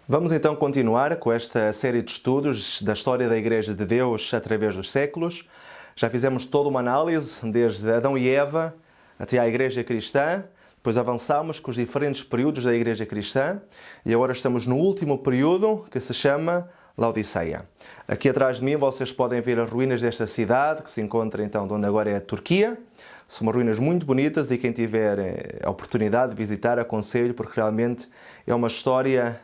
Vamos então continuar com esta série de estudos da história da Igreja de Deus através dos séculos. Já fizemos toda uma análise, desde Adão e Eva até à Igreja Cristã. Depois avançamos com os diferentes períodos da Igreja Cristã e agora estamos no último período, que se chama Laodiceia. Aqui atrás de mim vocês podem ver as ruínas desta cidade, que se encontra então onde agora é a Turquia. São umas ruínas muito bonitas e quem tiver a oportunidade de visitar, aconselho, porque realmente é uma história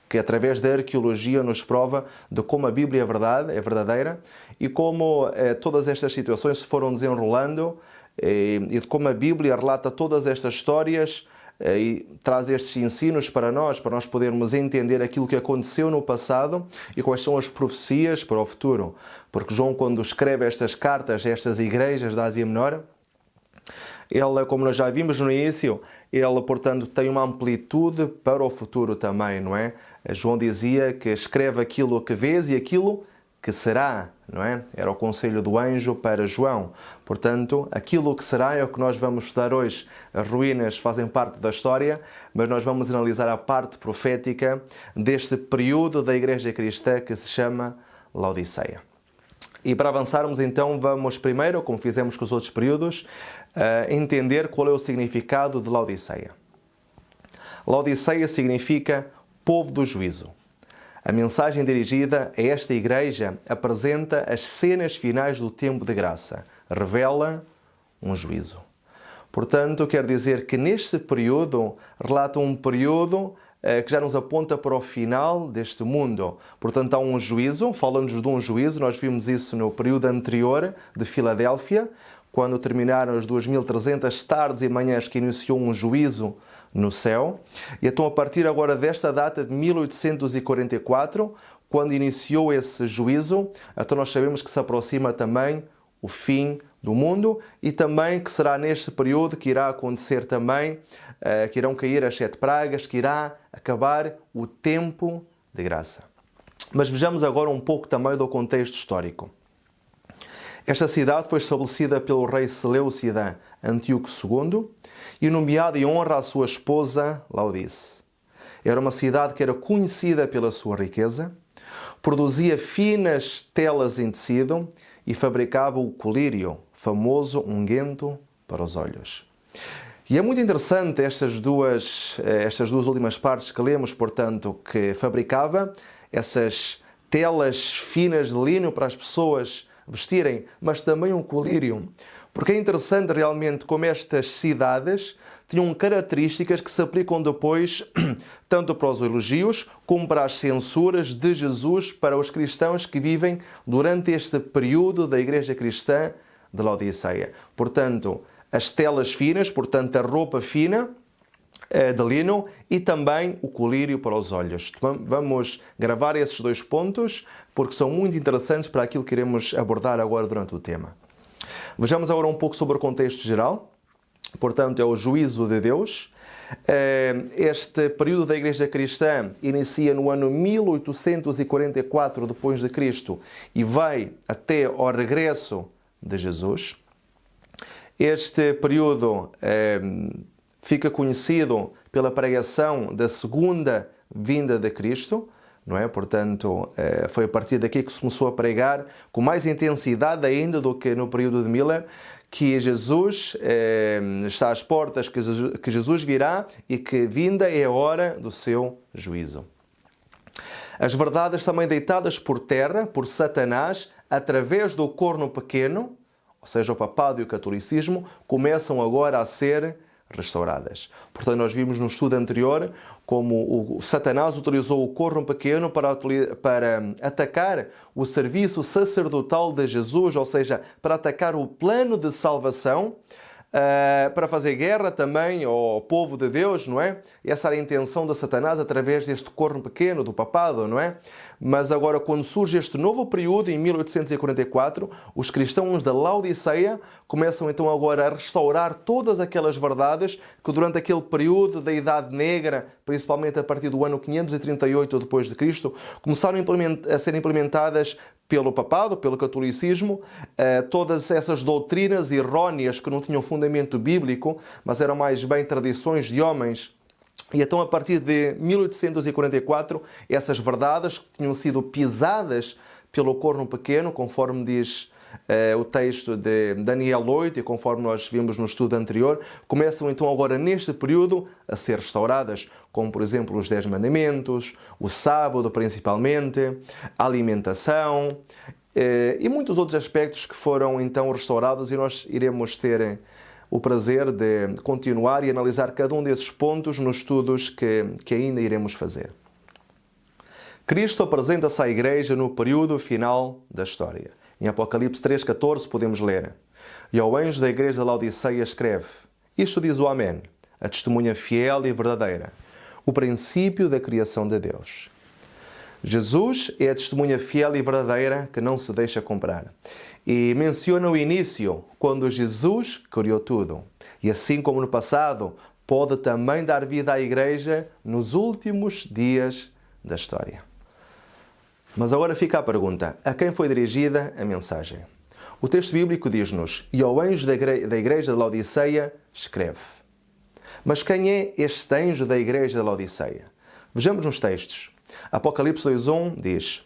que através da arqueologia nos prova de como a Bíblia é verdadeira e como todas estas situações se foram desenrolando e de como a Bíblia relata todas estas histórias e traz estes ensinos para nós podermos entender aquilo que aconteceu no passado e quais são as profecias para o futuro. Porque João, quando escreve estas cartas a estas igrejas da Ásia Menor, ele, como nós já vimos no início, ele, portanto, tem uma amplitude para o futuro também, não é? João dizia que escreve aquilo que vês e aquilo que será, não é? Era o conselho do anjo para João. Portanto, aquilo que será é o que nós vamos estudar hoje. As ruínas fazem parte da história, mas nós vamos analisar a parte profética deste período da Igreja Cristã que se chama Laodiceia. E para avançarmos então, vamos primeiro, como fizemos com os outros períodos, entender qual é o significado de Laodiceia. Laodiceia significa povo do juízo. A mensagem dirigida a esta igreja apresenta as cenas finais do tempo de graça. Revela um juízo. Portanto, quer dizer que neste período relata um período que já nos aponta para o final deste mundo. Portanto, há um juízo, fala-nos de um juízo, nós vimos isso no período anterior de Filadélfia, quando terminaram as 2300 tardes e manhãs que iniciou um juízo no céu. E então, a partir agora desta data de 1844, quando iniciou esse juízo, então nós sabemos que se aproxima também o fim do mundo e também que será neste período que irá acontecer também, que irão cair as 7 pragas, que irá acabar o tempo de graça. Mas vejamos agora um pouco também do contexto histórico. Esta cidade foi estabelecida pelo rei Seleucida Antíoco II e nomeado em honra à sua esposa Laodice. Era uma cidade que era conhecida pela sua riqueza, produzia finas telas em tecido e fabricava o colírio, famoso unguento para os olhos. E é muito interessante estas duas últimas partes que lemos, portanto, que fabricava essas telas finas de linho para as pessoas vestirem, mas também um colírio. Porque é interessante realmente como estas cidades tinham características que se aplicam depois tanto para os elogios como para as censuras de Jesus para os cristãos que vivem durante este período da Igreja Cristã de Laodiceia. Portanto, as telas finas, portanto a roupa fina de lino e também o colírio para os olhos. Vamos gravar esses dois pontos porque são muito interessantes para aquilo que iremos abordar agora durante o tema. Vejamos agora um pouco sobre o contexto geral. Portanto, é o juízo de Deus. Este período da Igreja Cristã inicia no ano 1844 depois de Cristo e vai até ao regresso de Jesus. Este período fica conhecido pela pregação da segunda vinda de Cristo, não é? Portanto, foi a partir daqui que se começou a pregar com mais intensidade ainda do que no período de Miller, que Jesus está às portas, que Jesus virá e que vinda é a hora do seu juízo. As verdades também deitadas por terra, por Satanás, através do corno pequeno, ou seja, o papado e o catolicismo, começam agora a ser restauradas. Portanto, nós vimos no estudo anterior como o Satanás utilizou o corno pequeno para atacar o serviço sacerdotal de Jesus, ou seja, para atacar o plano de salvação, para fazer guerra também ao povo de Deus, não é? Essa era a intenção de Satanás através deste corno pequeno do papado, não é? Mas agora, quando surge este novo período, em 1844, os cristãos da Laodiceia começam então agora a restaurar todas aquelas verdades que durante aquele período da Idade Negra, principalmente a partir do ano 538 depois de Cristo, começaram a ser implementadas pelo papado, pelo catolicismo, todas essas doutrinas erróneas que não tinham fundamento bíblico, mas eram mais bem tradições de homens E então, a partir de 1844, essas verdades que tinham sido pisadas pelo corno pequeno, conforme diz o texto de Daniel 8 e conforme nós vimos no estudo anterior, começam então agora neste período a ser restauradas, como por exemplo os 10 mandamentos, o sábado principalmente, a alimentação e muitos outros aspectos que foram então restaurados, e nós iremos ter o prazer de continuar e analisar cada um desses pontos nos estudos que ainda iremos fazer. Cristo apresenta-se à Igreja no período final da história. Em Apocalipse 3,14 podemos ler: E ao anjo da Igreja de Laodiceia escreve: Isto diz o Amém, a testemunha fiel e verdadeira, o princípio da criação de Deus. Jesus é a testemunha fiel e verdadeira que não se deixa comprar. E menciona o início, quando Jesus criou tudo. E assim como no passado, pode também dar vida à Igreja nos últimos dias da história. Mas agora fica a pergunta: a quem foi dirigida a mensagem? O texto bíblico diz-nos: E ao anjo da Igreja de Laodiceia escreve. Mas quem é este anjo da Igreja de Laodiceia? Vejamos nos textos. Apocalipse 2:1 diz: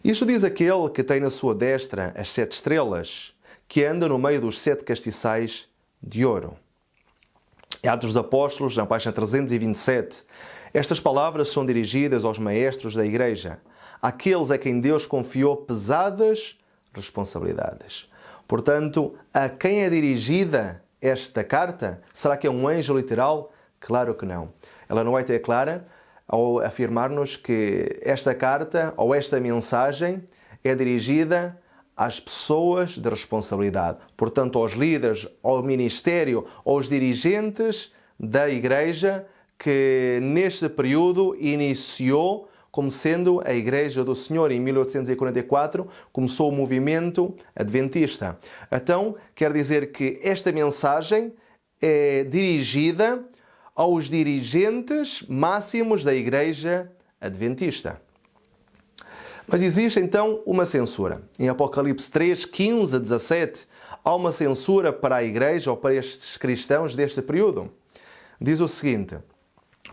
Isto diz aquele que tem na sua destra as 7 estrelas, que anda no meio dos 7 castiçais de ouro. Atos dos Apóstolos, na página 327. Estas palavras são dirigidas aos maestros da Igreja, àqueles a quem Deus confiou pesadas responsabilidades. Portanto, a quem é dirigida esta carta? Será que é um anjo literal? Claro que não. Ela não vai ter clara ao afirmar-nos que esta carta ou esta mensagem é dirigida às pessoas de responsabilidade. Portanto, aos líderes, ao ministério, aos dirigentes da Igreja que neste período iniciou como sendo a Igreja do Senhor. Em 1844 começou o movimento adventista. Então, quer dizer que esta mensagem é dirigida aos dirigentes máximos da Igreja adventista. Mas existe então uma censura. Em Apocalipse 3, 15 a 17, há uma censura para a Igreja ou para estes cristãos deste período. Diz o seguinte: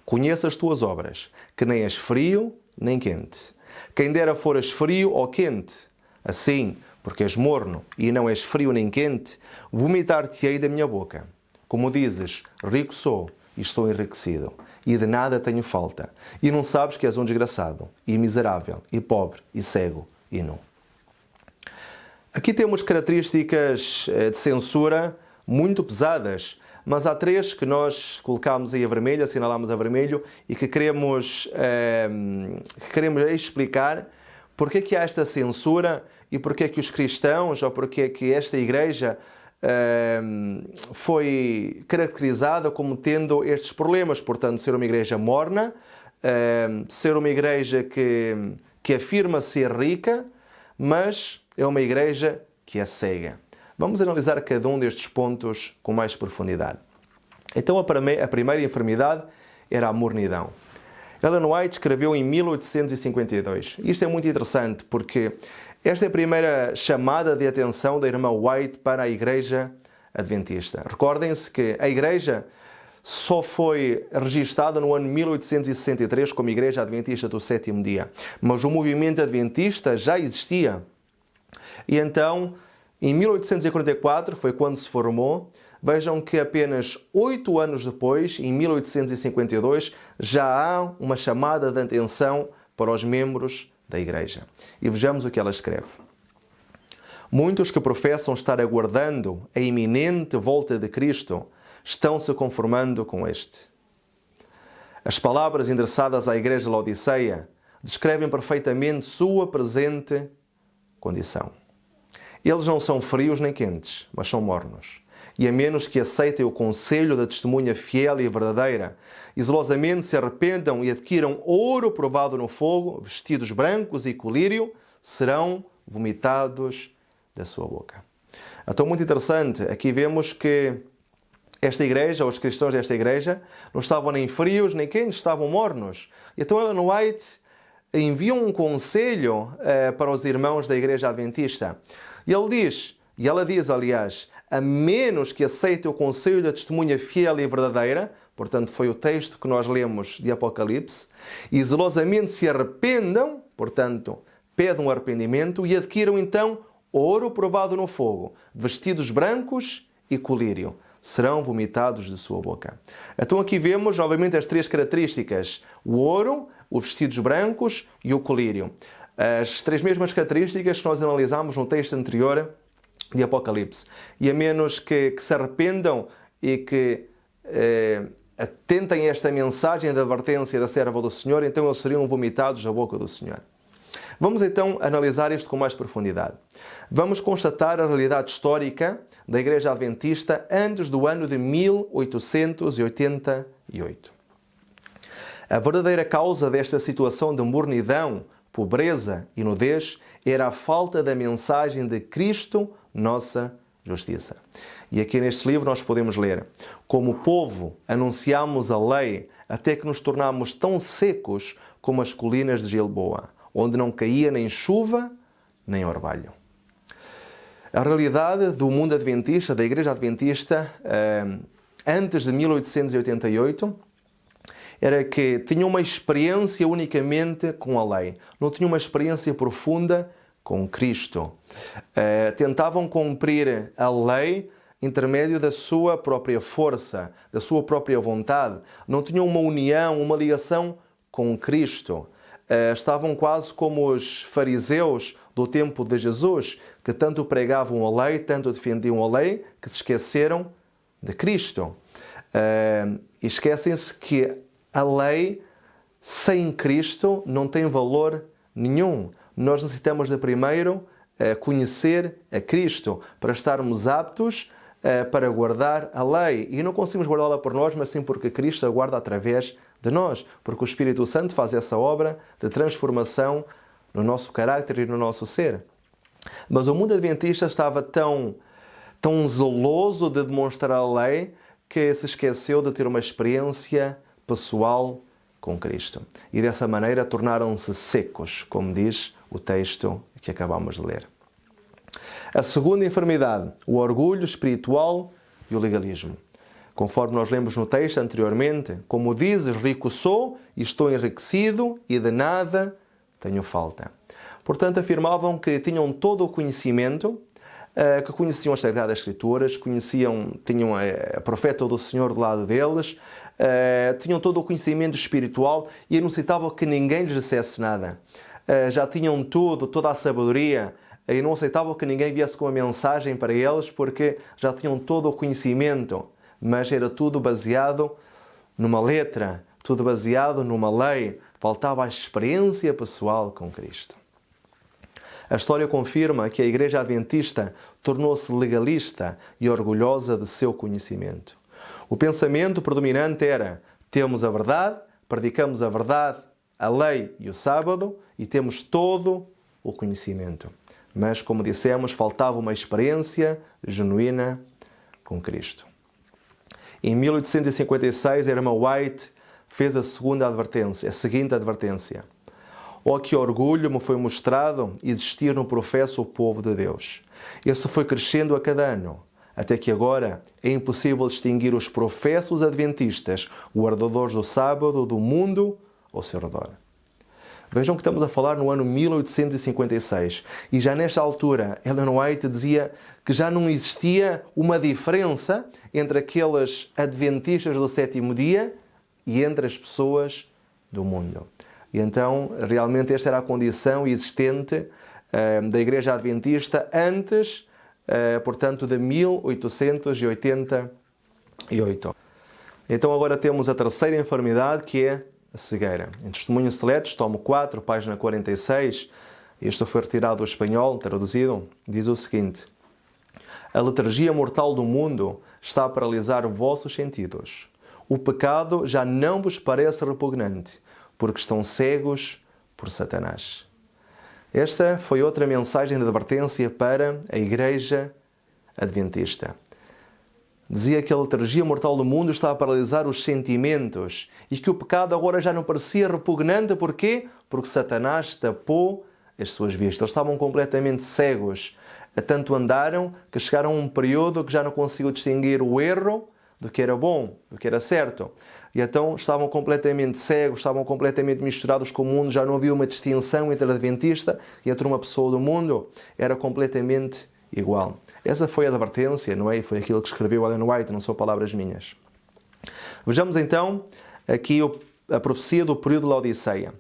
Conheço as tuas obras, que nem és frio nem quente. Quem dera foras frio ou quente. Assim, porque és morno e não és frio nem quente, vomitar-te-ei da minha boca. Como dizes, rico sou e estou enriquecido, e de nada tenho falta, e não sabes que és um desgraçado, e miserável, e pobre, e cego, e nu. Aqui temos características de censura muito pesadas, mas há 3 que nós colocámos aí a vermelho, assinalámos a vermelho, e que queremos explicar porque é que há esta censura e porque é que os cristãos, ou porque é que esta Igreja foi caracterizada como tendo estes problemas. Portanto, ser uma igreja morna, ser uma igreja que afirma ser rica, mas é uma igreja que é cega. Vamos analisar cada um destes pontos com mais profundidade. Então, a primeira enfermidade era a mornidão. Ellen White escreveu em 1852. Isto é muito interessante porque esta é a primeira chamada de atenção da irmã White para a Igreja Adventista. Recordem-se que a Igreja só foi registada no ano 1863 como Igreja Adventista do Sétimo Dia. Mas o movimento adventista já existia. E então, em 1844, foi quando se formou. Vejam que apenas 8 anos depois, em 1852, já há uma chamada de atenção para os membros da Igreja. E vejamos o que ela escreve. Muitos que professam estar aguardando a iminente volta de Cristo estão se conformando com este. As palavras endereçadas à Igreja de Laodiceia descrevem perfeitamente sua presente condição. Eles não são frios nem quentes, mas são mornos. E a menos que aceitem o conselho da testemunha fiel e verdadeira, e zelosamente se arrependam e adquiram ouro provado no fogo, vestidos brancos e colírio, serão vomitados da sua boca. Então, muito interessante, aqui vemos que esta igreja, os cristãos desta igreja, não estavam nem frios nem quentes, estavam mornos. E então Ellen White envia um conselho para os irmãos da Igreja Adventista. E ela diz, aliás, a menos que aceitem o conselho da testemunha fiel e verdadeira, portanto foi o texto que nós lemos de Apocalipse, e zelosamente se arrependam, portanto pedam um arrependimento e adquiram então ouro provado no fogo, vestidos brancos e colírio. Serão vomitados de sua boca. Então aqui vemos novamente as três características: o ouro, os vestidos brancos e o colírio. As três mesmas características que nós analisámos no texto anterior de Apocalipse. E a menos que se arrependam e que atentem a esta mensagem da advertência da serva do Senhor, então eles seriam vomitados da boca do Senhor. Vamos então analisar isto com mais profundidade. Vamos constatar a realidade histórica da Igreja Adventista antes do ano de 1888. A verdadeira causa desta situação de mornidão, pobreza e nudez era a falta da mensagem de Cristo, nossa justiça. E aqui neste livro nós podemos ler: como povo anunciámos a lei até que nos tornámos tão secos como as colinas de Gilboa, onde não caía nem chuva nem orvalho. A realidade do mundo adventista, da Igreja Adventista, antes de 1888, era que tinha uma experiência unicamente com a lei. Não tinha uma experiência profunda com Cristo. Tentavam cumprir a lei intermédio da sua própria força, da sua própria vontade. Não tinham uma união, uma ligação com Cristo. Estavam quase como os fariseus do tempo de Jesus, que tanto pregavam a lei, tanto defendiam a lei, que se esqueceram de Cristo. E esquecem-se que a lei sem Cristo não tem valor nenhum. Nós necessitamos de primeiro conhecer a Cristo para estarmos aptos para guardar a lei. E não conseguimos guardá-la por nós, mas sim porque Cristo a guarda através de nós, porque o Espírito Santo faz essa obra de transformação no nosso caráter e no nosso ser. Mas o mundo adventista estava tão zeloso de demonstrar a lei que se esqueceu de ter uma experiência pessoal com Cristo. E dessa maneira tornaram-se secos, como diz o texto que acabamos de ler. A segunda enfermidade, o orgulho espiritual e o legalismo. Conforme nós lemos no texto anteriormente: como dizes, rico sou e estou enriquecido e de nada tenho falta. Portanto, afirmavam que tinham todo o conhecimento, que conheciam as Sagradas Escrituras, tinham a profeta do Senhor do lado deles, tinham todo o conhecimento espiritual e não aceitavam que ninguém lhes dissesse nada. Já tinham toda a sabedoria, e não aceitavam que ninguém viesse com uma mensagem para eles, porque já tinham todo o conhecimento, mas era tudo baseado numa letra, tudo baseado numa lei. Faltava a experiência pessoal com Cristo. A história confirma que a Igreja Adventista tornou-se legalista e orgulhosa de seu conhecimento. O pensamento predominante era: temos a verdade, predicamos a verdade, a lei e o sábado, e temos todo o conhecimento. Mas, como dissemos, faltava uma experiência genuína com Cristo. Em 1856, a irmã White fez a seguinte advertência: ó que orgulho me foi mostrado existir no professo o povo de Deus. Esse foi crescendo a cada ano, até que agora é impossível distinguir os professos adventistas, guardadores do sábado, do mundo ao seu redor. Vejam que estamos a falar no ano 1856 e já nesta altura Ellen White dizia que já não existia uma diferença entre aqueles adventistas do sétimo dia e entre as pessoas do mundo. E então, realmente, esta era a condição existente da Igreja Adventista antes, portanto, de 1888. Então, agora temos a terceira enfermidade, que é a cegueira. Em Testemunhos Seletos, tomo 4, página 46, isto foi retirado do espanhol, traduzido, diz o seguinte: a letargia mortal do mundo está a paralisar vossos sentidos. O pecado já não vos parece repugnante, porque estão cegos por Satanás. Esta foi outra mensagem de advertência para a Igreja Adventista. Dizia que a letargia mortal do mundo está a paralisar os sentimentos e que o pecado agora já não parecia repugnante. Porquê? Porque Satanás tapou as suas vistas. Eles estavam completamente cegos. Tanto andaram que chegaram a um período que já não conseguiam distinguir o erro do que era bom, do que era certo. E então estavam completamente cegos, estavam completamente misturados com o mundo, já não havia uma distinção entre adventista e entre uma pessoa do mundo, era completamente igual. Essa foi a advertência, não é? Foi aquilo que escreveu Ellen White, não são palavras minhas. Vejamos então aqui a profecia do período de Laodiceia.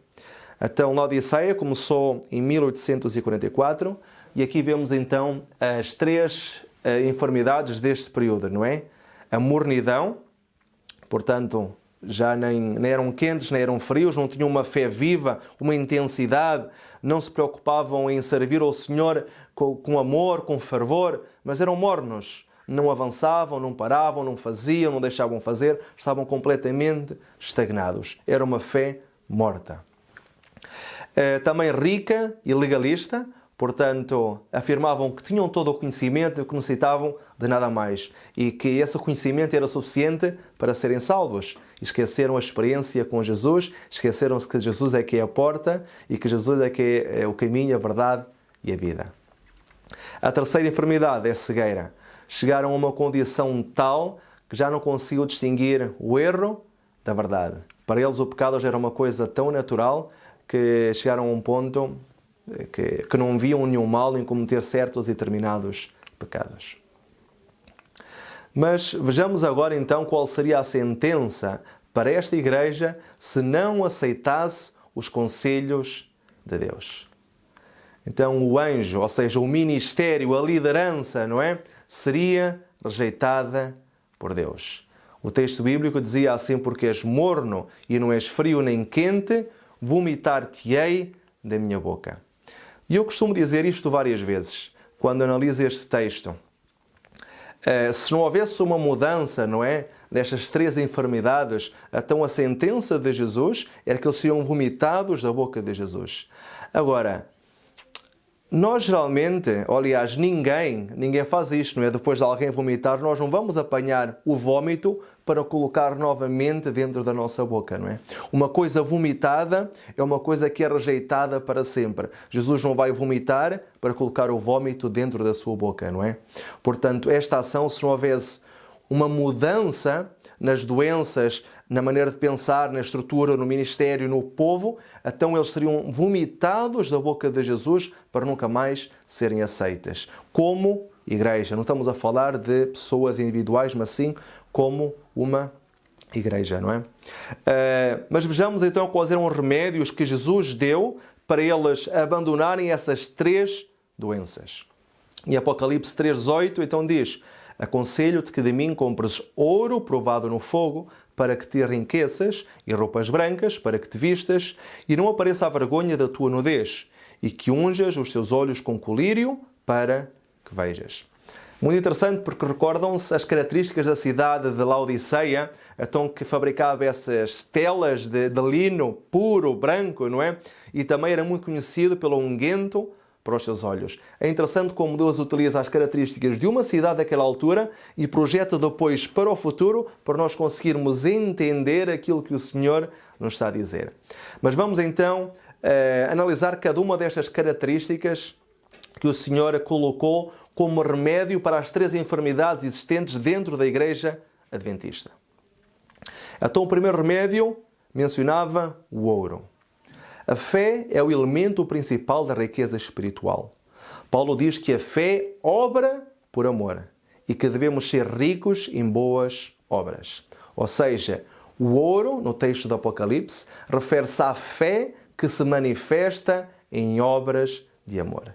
Então, Laodiceia começou em 1844 e aqui vemos então as três enfermidades deste período, não é? A mornidão, portanto, já nem eram quentes, nem eram frios, não tinham uma fé viva, uma intensidade, não se preocupavam em servir ao Senhor com amor, com fervor, mas eram mornos. Não avançavam, não paravam, não faziam, não deixavam fazer, estavam completamente estagnados. Era uma fé morta. Também rica e legalista, portanto, afirmavam que tinham todo o conhecimento e que não necessitavam de nada mais. E que esse conhecimento era suficiente para serem salvos. Esqueceram a experiência com Jesus, esqueceram-se que Jesus é que é a porta e que Jesus é que é o caminho, a verdade e a vida. A terceira enfermidade é a cegueira. Chegaram a uma condição tal que já não conseguiam distinguir o erro da verdade. Para eles o pecado já era uma coisa tão natural que chegaram a um ponto que não viam nenhum mal em cometer certos e determinados pecados. Mas vejamos agora então qual seria a sentença para esta igreja se não aceitasse os conselhos de Deus. Então o anjo, ou seja, o ministério, a liderança, não é? Seria rejeitada por Deus. O texto bíblico dizia assim: porque és morno e não és frio nem quente, vomitar-te-ei da minha boca. E eu costumo dizer isto várias vezes, quando analiso este texto. Se não houvesse uma mudança, não é? Nestas três enfermidades, então a sentença de Jesus era que eles seriam vomitados da boca de Jesus. Agora, nós geralmente, aliás, ninguém faz isto, não é? Depois de alguém vomitar, nós não vamos apanhar o vómito para colocar novamente dentro da nossa boca, não é? Uma coisa vomitada é uma coisa que é rejeitada para sempre. Jesus não vai vomitar para colocar o vómito dentro da sua boca, não é? Portanto, esta ação, se não houvesse uma mudança nas doenças, na maneira de pensar, na estrutura, no ministério, no povo, então eles seriam vomitados da boca de Jesus para nunca mais serem aceitas. Como igreja. Não estamos a falar de pessoas individuais, mas sim como uma igreja, não é? Mas vejamos então quais eram os remédios que Jesus deu para eles abandonarem essas três doenças. Em Apocalipse 3:18, então diz: aconselho-te que de mim compres ouro provado no fogo, para que te enriqueças, e roupas brancas, para que te vistas, e não apareça a vergonha da tua nudez, e que unjas os teus olhos com colírio, para que vejas. Muito interessante, porque recordam-se as características da cidade de Laodiceia, então que fabricava essas telas de lino puro, branco, não é? E também era muito conhecido pelo unguento para os seus olhos. É interessante como Deus utiliza as características de uma cidade daquela altura e projeta depois para o futuro, para nós conseguirmos entender aquilo que o Senhor nos está a dizer. Mas vamos então analisar cada uma destas características que o Senhor colocou como remédio para as três enfermidades existentes dentro da Igreja Adventista. Então, o primeiro remédio mencionava o ouro. A fé é o elemento principal da riqueza espiritual. Paulo diz que a fé obra por amor e que devemos ser ricos em boas obras. Ou seja, o ouro, no texto do Apocalipse, refere-se à fé que se manifesta em obras de amor.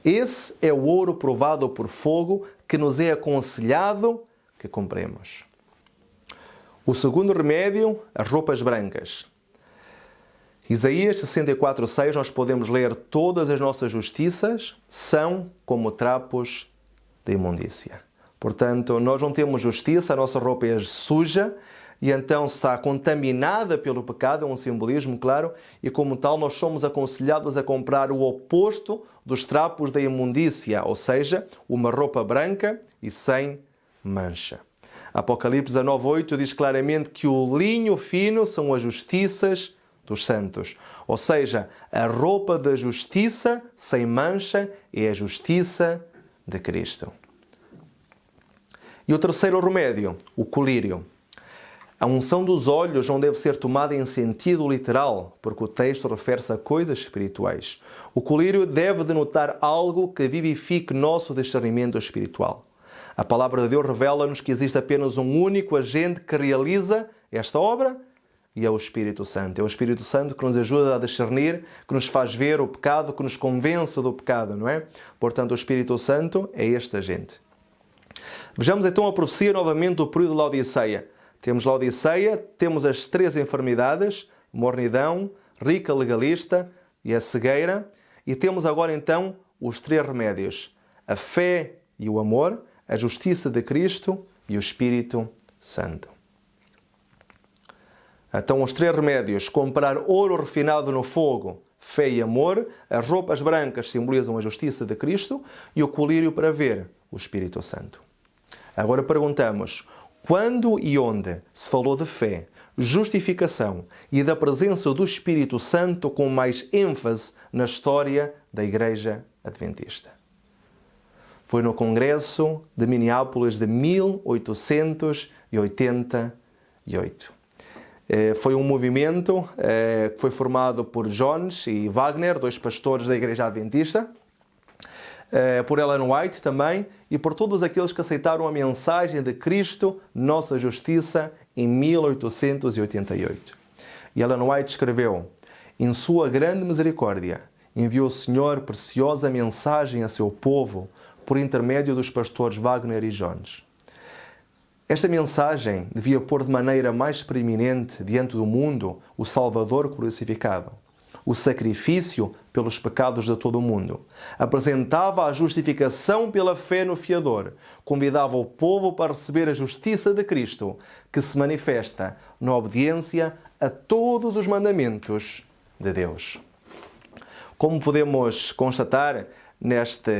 Esse é o ouro provado por fogo que nos é aconselhado que compremos. O segundo remédio, as roupas brancas. Isaías 64:6, nós podemos ler: todas as nossas justiças são como trapos de imundícia. Portanto, nós não temos justiça, a nossa roupa é suja e então está contaminada pelo pecado, é um simbolismo, claro, e como tal nós somos aconselhados a comprar o oposto dos trapos da imundícia, ou seja, uma roupa branca e sem mancha. Apocalipse 19:8 diz claramente que o linho fino são as justiças dos santos. Ou seja, a roupa da justiça sem mancha é a justiça de Cristo. E o terceiro remédio, o colírio. A unção dos olhos não deve ser tomada em sentido literal, porque o texto refere-se a coisas espirituais. O colírio deve denotar algo que vivifique nosso discernimento espiritual. A palavra de Deus revela-nos que existe apenas um único agente que realiza esta obra, e é o Espírito Santo. É o Espírito Santo que nos ajuda a discernir, que nos faz ver o pecado, que nos convence do pecado, não é? Portanto, o Espírito Santo é este agente. Vejamos então a profecia novamente do período de Laodiceia. Temos Laodiceia, temos as três enfermidades, mornidão, rica legalista e a cegueira. E temos agora então os três remédios, a fé e o amor, a justiça de Cristo e o Espírito Santo. Então os três remédios, comprar ouro refinado no fogo, fé e amor, as roupas brancas simbolizam a justiça de Cristo e o colírio para ver, o Espírito Santo. Agora perguntamos, quando e onde se falou de fé, justificação e da presença do Espírito Santo com mais ênfase na história da Igreja Adventista? Foi no Congresso de Minneapolis de 1888. Foi um movimento que foi formado por Jones e Wagner, dois pastores da Igreja Adventista, por Ellen White também, e por todos aqueles que aceitaram a mensagem de Cristo, nossa justiça, em 1888. E Ellen White escreveu, em sua grande misericórdia, enviou o Senhor preciosa mensagem a seu povo, por intermédio dos pastores Wagner e Jones. Esta mensagem devia pôr de maneira mais preeminente diante do mundo o Salvador crucificado, o sacrifício pelos pecados de todo o mundo. Apresentava a justificação pela fé no Fiador. Convidava o povo para receber a justiça de Cristo, que se manifesta na obediência a todos os mandamentos de Deus. Como podemos constatar neste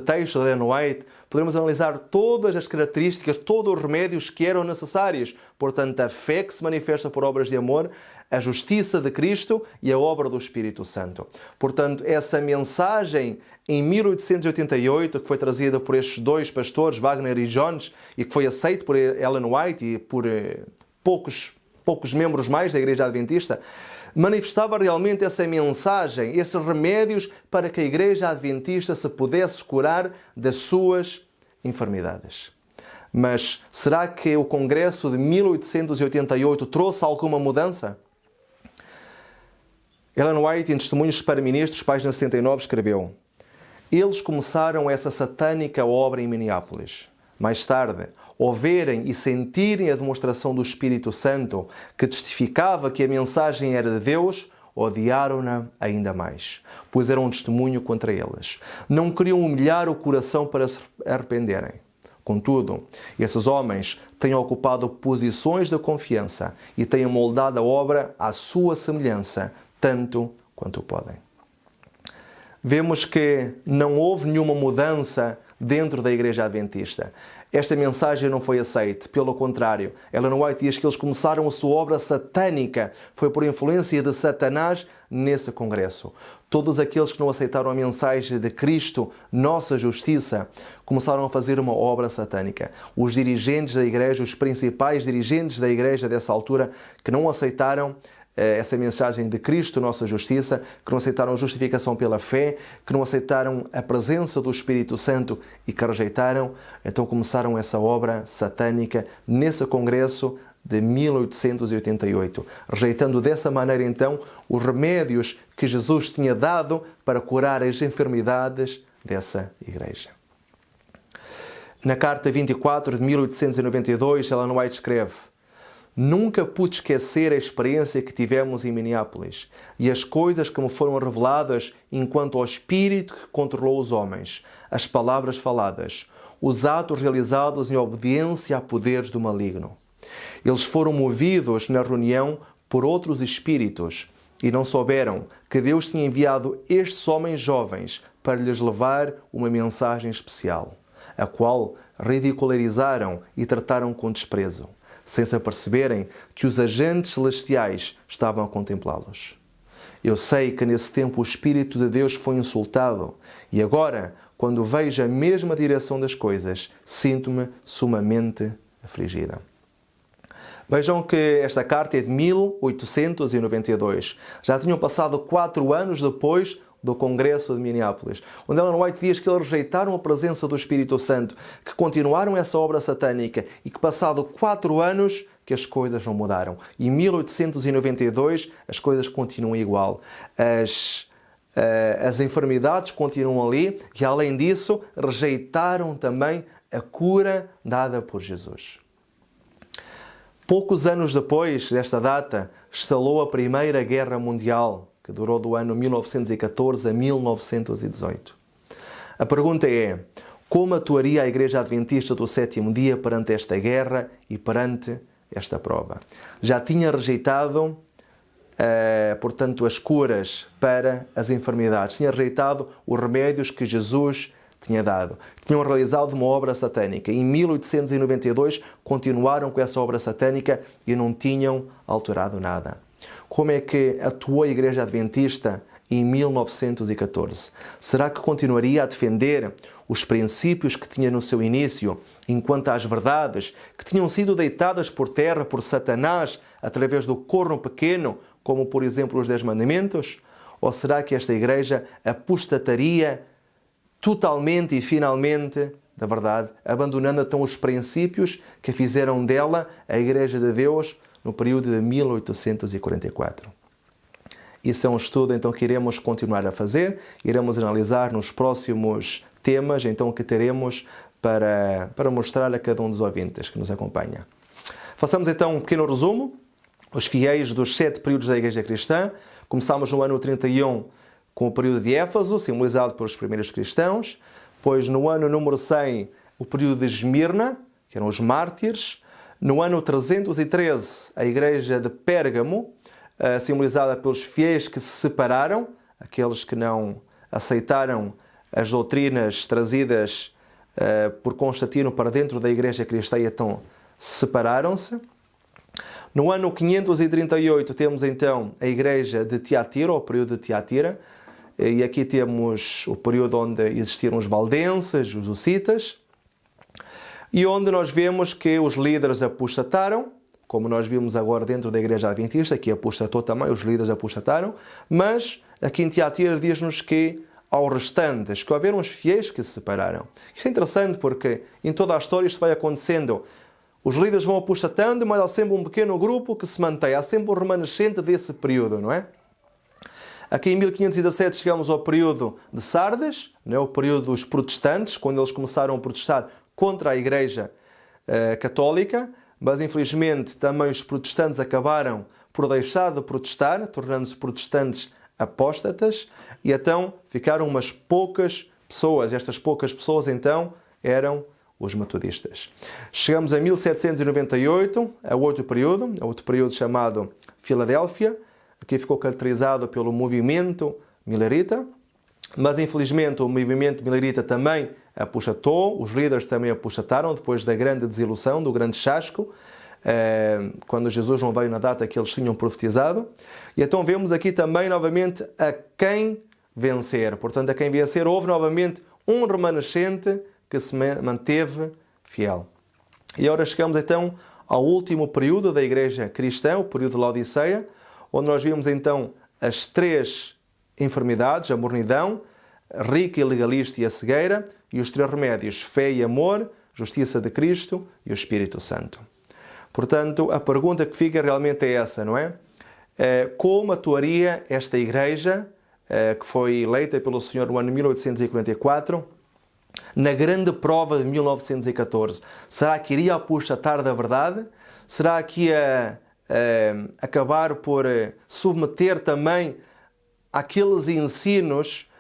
texto de Ellen White, podemos analisar todas as características, todos os remédios que eram necessários. Portanto, a fé que se manifesta por obras de amor, a justiça de Cristo e a obra do Espírito Santo. Portanto, essa mensagem em 1888, que foi trazida por estes dois pastores, Wagner e Jones, e que foi aceita por Ellen White e por poucos membros mais da Igreja Adventista, manifestava realmente essa mensagem, esses remédios para que a Igreja Adventista se pudesse curar das suas enfermidades. Mas será que o Congresso de 1888 trouxe alguma mudança? Ellen White, em Testemunhos para Ministros, página 69, escreveu: eles começaram essa satânica obra em Minneapolis. Mais tarde, ao verem e sentirem a demonstração do Espírito Santo, que testificava que a mensagem era de Deus, odiaram-na ainda mais, pois era um testemunho contra eles. Não queriam humilhar o coração para se arrependerem. Contudo, esses homens têm ocupado posições de confiança e têm moldado a obra à sua semelhança, tanto quanto podem. Vemos que não houve nenhuma mudança dentro da Igreja Adventista. Esta mensagem não foi aceita, pelo contrário. Ellen White diz que eles começaram a sua obra satânica. Foi por influência de Satanás nesse congresso. Todos aqueles que não aceitaram a mensagem de Cristo, nossa justiça, começaram a fazer uma obra satânica. Os dirigentes da Igreja, os principais dirigentes da Igreja dessa altura, que não aceitaram essa mensagem de Cristo, nossa justiça, que não aceitaram a justificação pela fé, que não aceitaram a presença do Espírito Santo e que a rejeitaram, então começaram essa obra satânica nesse congresso de 1888, rejeitando dessa maneira então os remédios que Jesus tinha dado para curar as enfermidades dessa igreja. Na carta 24 de 1892, Ellen White escreve: nunca pude esquecer a experiência que tivemos em Minneapolis e as coisas que me foram reveladas enquanto ao Espírito que controlou os homens, as palavras faladas, os atos realizados em obediência a poderes do maligno. Eles foram movidos na reunião por outros espíritos e não souberam que Deus tinha enviado estes homens jovens para lhes levar uma mensagem especial, a qual ridicularizaram e trataram com desprezo, sem se aperceberem que os agentes celestiais estavam a contemplá-los. Eu sei que nesse tempo o Espírito de Deus foi insultado e agora, quando vejo a mesma direção das coisas, sinto-me sumamente afligida. Vejam que esta carta é de 1892. Já tinham passado 4 anos depois do Congresso de Minneapolis, onde Ellen White diz que eles rejeitaram a presença do Espírito Santo, que continuaram essa obra satânica e que passado 4 anos que as coisas não mudaram. E em 1892 as coisas continuam igual. As enfermidades continuam ali e, além disso, rejeitaram também a cura dada por Jesus. Poucos anos depois desta data, estalou a Primeira Guerra Mundial, que durou do ano 1914 a 1918. A pergunta é: como atuaria a Igreja Adventista do Sétimo Dia perante esta guerra e perante esta prova? Já tinha rejeitado, portanto, as curas para as enfermidades. Tinha rejeitado os remédios que Jesus tinha dado. Tinham realizado uma obra satânica. Em 1892 continuaram com essa obra satânica e não tinham alterado nada. Como é que atuou a Igreja Adventista em 1914? Será que continuaria a defender os princípios que tinha no seu início, enquanto às verdades que tinham sido deitadas por terra por Satanás através do corno pequeno, como por exemplo os 10 mandamentos? Ou será que esta Igreja apostataria totalmente e finalmente da verdade, abandonando então os princípios que fizeram dela a Igreja de Deus no período de 1844. Isso é um estudo então que iremos continuar a fazer, iremos analisar nos próximos temas então que teremos para mostrar a cada um dos ouvintes que nos acompanha. Façamos então um pequeno resumo. Os fiéis dos 7 períodos da Igreja Cristã. Começamos no ano 31 com o período de Éfeso, simbolizado pelos primeiros cristãos. Depois, no ano número 100, o período de Esmirna, que eram os mártires. No ano 313, a Igreja de Pérgamo, simbolizada pelos fiéis que se separaram, aqueles que não aceitaram as doutrinas trazidas por Constantino para dentro da Igreja Cristã e então separaram-se. No ano 538 temos então a Igreja de Tiatira, ou o período de Tiatira, e aqui temos o período onde existiram os valdenses, os hussitas, e onde nós vemos que os líderes apostataram, como nós vimos agora dentro da Igreja Adventista, que apostatou também, os líderes apostataram, mas aqui em Tiatira diz-nos que aos restantes, que houveram os fiéis que se separaram. Isto é interessante porque em toda a história isto vai acontecendo. Os líderes vão apostatando, mas há sempre um pequeno grupo que se mantém. Há sempre um remanescente desse período, não é? Aqui em 1517 chegamos ao período de Sardes, não é? O período dos protestantes, quando eles começaram a protestar contra a Igreja Católica, mas infelizmente também os protestantes acabaram por deixar de protestar, tornando-se protestantes apóstatas, e então ficaram umas poucas pessoas. Estas poucas pessoas então eram os metodistas. Chegamos a 1798, a outro período chamado Filadélfia. Aqui ficou caracterizado pelo movimento milerita, mas infelizmente o movimento milerita também apostatou, os líderes também apostataram depois da grande desilusão, do grande chasco, quando Jesus não veio na data que eles tinham profetizado. E então vemos aqui também novamente a quem vencer. Portanto, a quem vencer, houve novamente um remanescente que se manteve fiel. E agora chegamos então ao último período da Igreja Cristã, o período de Laodiceia, onde nós vimos então as 3 enfermidades, a mornidão, a rica e legalista e a cegueira, e os 3 remédios, fé e amor, justiça de Cristo e o Espírito Santo. Portanto, a pergunta que fica realmente é essa, não é? Como atuaria esta Igreja, que foi eleita pelo Senhor no ano 1844, na grande prova de 1914? Será que iria apostatar da verdade? Será que ia acabar por submeter também aqueles ensinos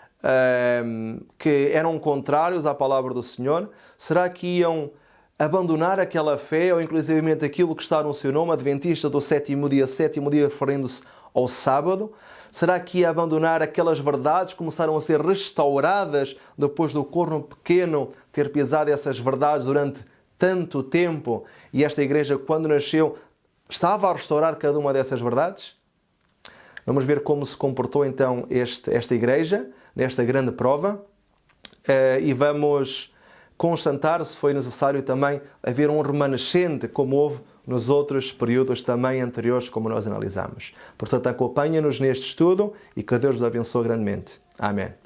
que eram contrários à palavra do Senhor? Será que iam abandonar aquela fé, ou inclusivamente aquilo que está no seu nome, Adventista do sétimo dia referindo-se ao sábado? Será que ia abandonar aquelas verdades que começaram a ser restauradas depois do corno pequeno ter pisado essas verdades durante tanto tempo? E esta Igreja, quando nasceu, estava a restaurar cada uma dessas verdades? Vamos ver como se comportou então esta Igreja nesta grande prova. e vamos constatar, se foi necessário também, haver um remanescente, como houve nos outros períodos também anteriores, como nós analisamos. Portanto, acompanha-nos neste estudo e que Deus vos abençoe grandemente. Amém.